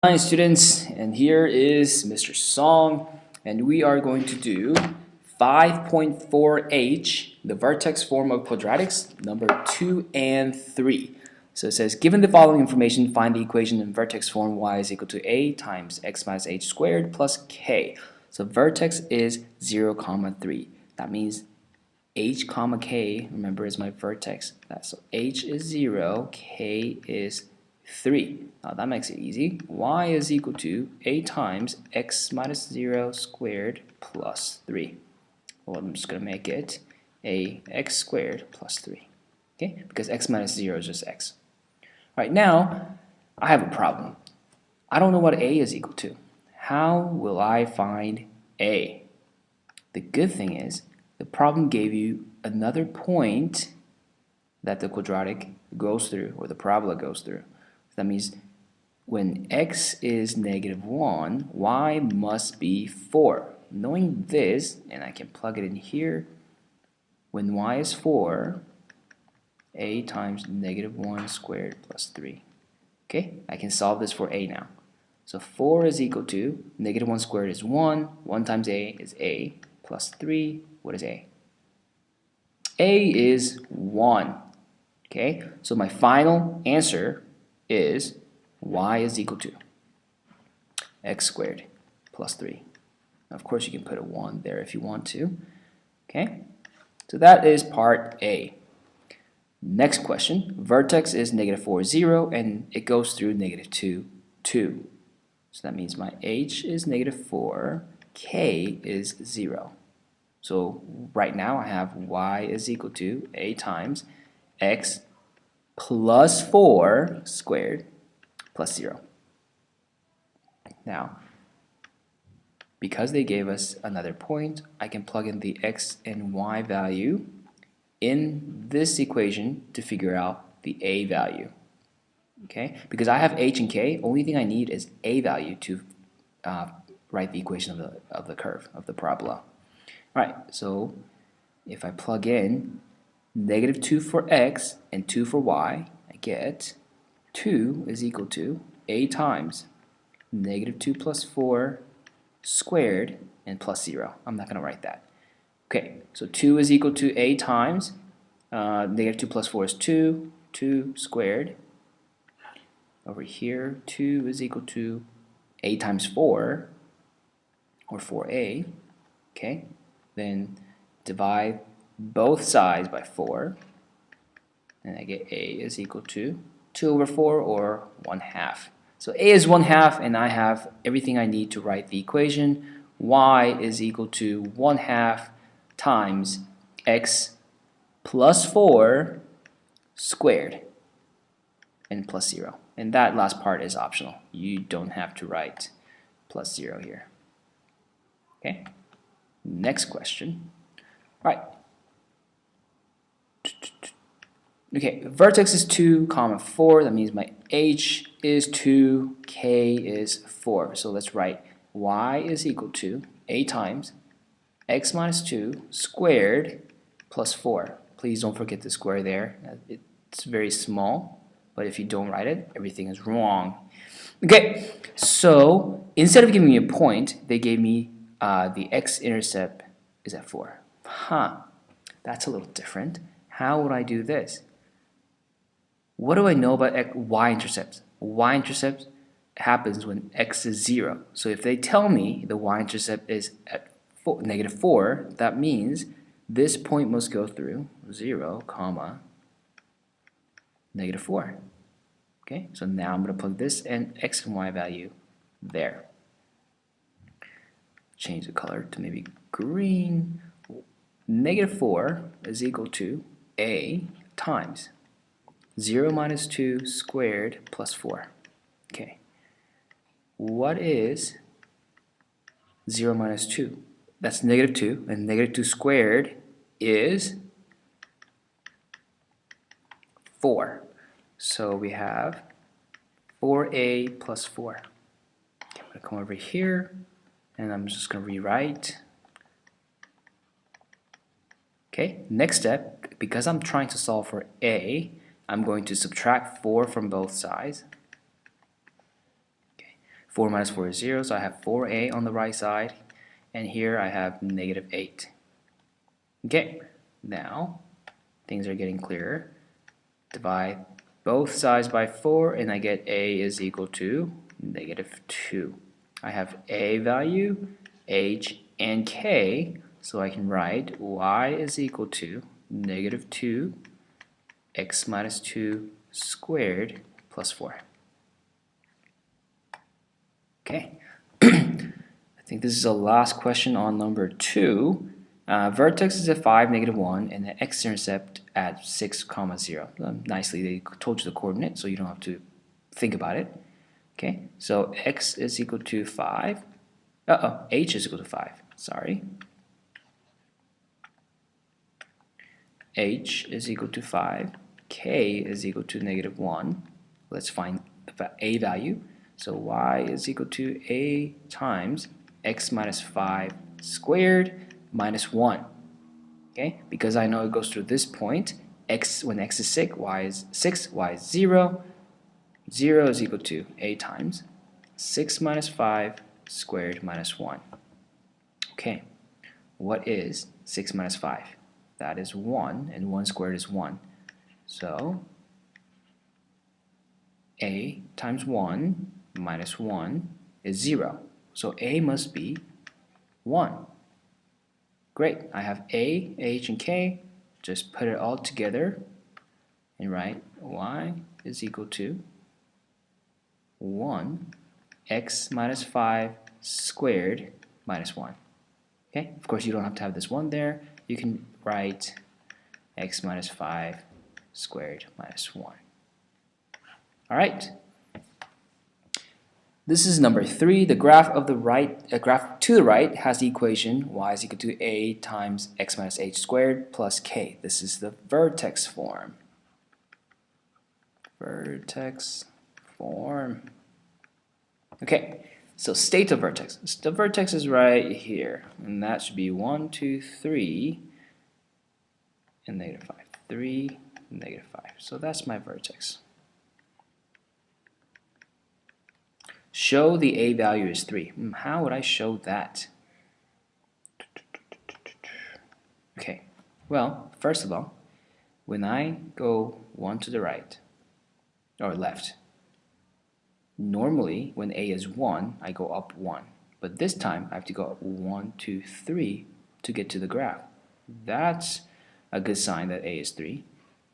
Hi students, and here is Mr. Song, and we are going to do 5.4h, the vertex form of quadratics, number 2 and 3. So it says, given the following information, find the equation in vertex form y is equal to a times x minus h squared plus k. So vertex is 0, comma 3. That means h comma k, remember, is my vertex. So h is 0, k is 3. Now that makes it easy. Y is equal to a times x minus 0 squared plus 3. Well, I'm just going to make it a x squared plus 3. Okay, because x minus 0 is just x. Alright, now I have a problem. I don't know what a is equal to. How will I find a? The good thing is the problem gave you another point that the quadratic goes through, or the parabola goes through. That means when x is negative 1, y must be 4. Knowing this, and I can plug it in here, when y is 4, a times negative 1 squared plus 3. Okay, I can solve this for a now. So 4 is equal to negative 1 squared is 1. 1 times a is a plus 3. What is a? A is 1. Okay, so my final answer is y is equal to x squared plus 3. Of course, you can put a 1 there if you want to. Okay, so that is part A. Next question. Vertex is negative 4, 0, and it goes through negative 2, 2. So that means my h is negative 4, k is 0. So right now I have y is equal to a times x plus 4 squared plus 0. Now, because they gave us another point, I can plug in the x and y value in this equation to figure out the a value. Okay, because I have h and k, only thing I need is a value to write the equation of the curve, of the parabola. Alright, so if I plug in negative 2 for x and 2 for y, I get 2 is equal to a times negative 2 plus 4 squared and plus 0. I'm not going to write that. Okay, so 2 is equal to a times negative 2 plus 4 is 2, 2 squared. Over here, 2 is equal to a times 4, or 4a. Okay, then divide both sides by 4, and I get a is equal to 2 over 4, or 1/2. So a is 1/2, and I have everything I need to write the equation. Y is equal to 1/2 times x plus 4 squared and plus 0. And that last part is optional. You don't have to write plus 0 here. Okay, next question. All right. Okay, vertex is 2, comma 4. That means my h is 2, k is 4. So let's write y is equal to a times x minus 2 squared plus 4. Please don't forget the square there. It's very small, but if you don't write it, everything is wrong. Okay, so instead of giving me a point, they gave me the x-intercept is at 4. Huh, that's a little different. How would I do this? What do I know about y-intercepts? Y-intercept happens when x is 0. So if they tell me the y-intercept is at negative 4, that means this point must go through 0, comma, negative 4. Okay, so now I'm going to plug this and x and y value there. Change the color to maybe green. Negative 4 is equal to a times 0 minus 2 squared plus 4. Okay, what is 0 minus 2? That's negative 2, and negative 2 squared is 4. So we have 4a plus 4. Okay, I'm going to come over here, and I'm just going to rewrite. Okay, next step, because I'm trying to solve for a, I'm going to subtract 4 from both sides. Okay, 4 minus 4 is 0, so I have 4a on the right side, and here I have negative 8. Okay, now things are getting clearer. Divide both sides by 4, and I get a is equal to negative 2. I have a value, h, and k, so I can write y is equal to negative 2 x minus 2 squared plus 4. Okay, I think this is the last question on number 2. Vertex is at 5, negative 1, and the x-intercept at 6, comma 0. Nicely, they told you the coordinate, so you don't have to think about it. Okay, so x is equal to 5. H is equal to 5. Sorry. H is equal to 5. K is equal to negative 1. Let's find the a value. So y is equal to a times x minus 5 squared minus 1. Okay, because I know it goes through this point, when x is 6, y is 0. 0 is equal to a times 6 minus 5 squared minus 1. Okay, what is 6 minus 5? That is 1, and 1 squared is 1. So a times 1 minus 1 is 0. So a must be 1. Great, I have a, h, and k. Just put it all together and write y is equal to 1 x minus 5 squared minus 1. Okay, of course you don't have to have this 1 there. You can write x minus 5 squared minus 1. Alright, this is number 3. The graph of the graph to the right has the equation y is equal to a times x minus h squared plus k. This is the vertex form. Vertex form. Okay, so state of vertex. The vertex is right here, and that should be 1, 2, 3, and negative 5. 3, negative 5. So that's my vertex. Show the a value is 3. How would I show that? Okay, well, first of all, when I go 1 to the right, or left, normally when a is 1, I go up 1. But this time, I have to go up 1, 2, 3 to get to the graph. That's a good sign that a is 3.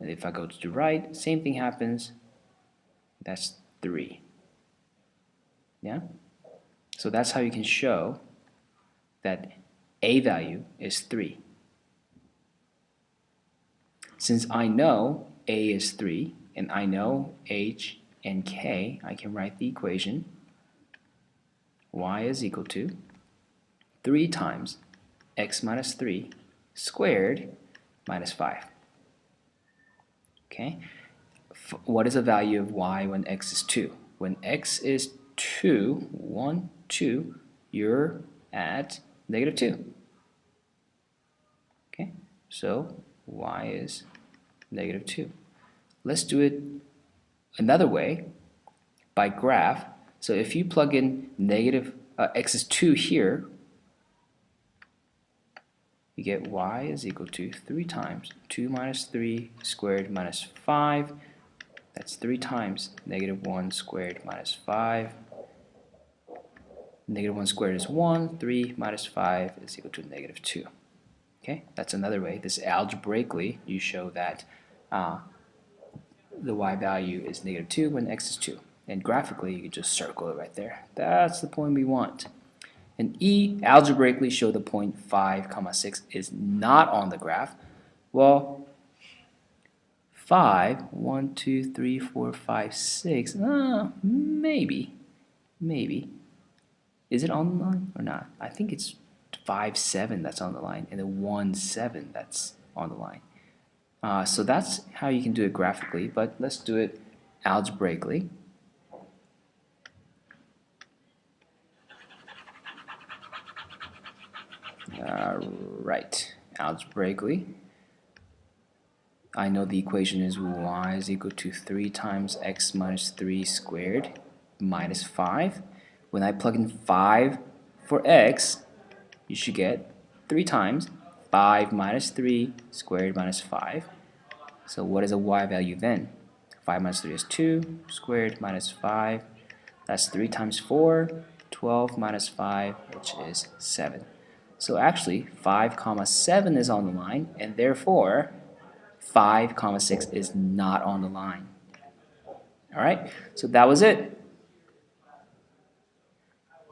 And if I go to the right, same thing happens. That's 3. Yeah? So that's how you can show that a value is 3. Since I know a is 3, and I know h and k, I can write the equation y is equal to 3 times x minus 3 squared minus 5. Okay? What is the value of y when x is 2? When x is 2, 1, 2, you're at negative 2. Okay, so y is negative 2. Let's do it another way by graph. So if you plug in negative x is 2 here, you get y is equal to 3 times 2 minus 3 squared minus 5. That's 3 times negative 1 squared minus 5. Negative 1 squared is 1. 3 minus 5 is equal to negative 2. Okay, that's another way. This algebraically, you show that the y value is negative 2 when x is 2. And graphically, you can just circle it right there. That's the point we want. And E, algebraically show the point 5, 6 is not on the graph. Well, 5, 1, 2, 3, 4, 5, 6, maybe. Is it on the line or not? I think it's 5, 7 that's on the line, and then 1, 7 that's on the line. So that's how you can do it graphically, but let's do it algebraically. Right, algebraically, I know the equation is y is equal to 3 times x minus 3 squared minus 5. when I plug in 5 for x, you should get 3 times 5 minus 3 squared minus 5. So what is a y value then? 5 minus 3 is 2, squared minus 5. That's 3 times 4, 12 minus 5, which is 7. So actually, 5 comma 7 is on the line, and therefore 5 comma 6 is not on the line. Alright, so that was it.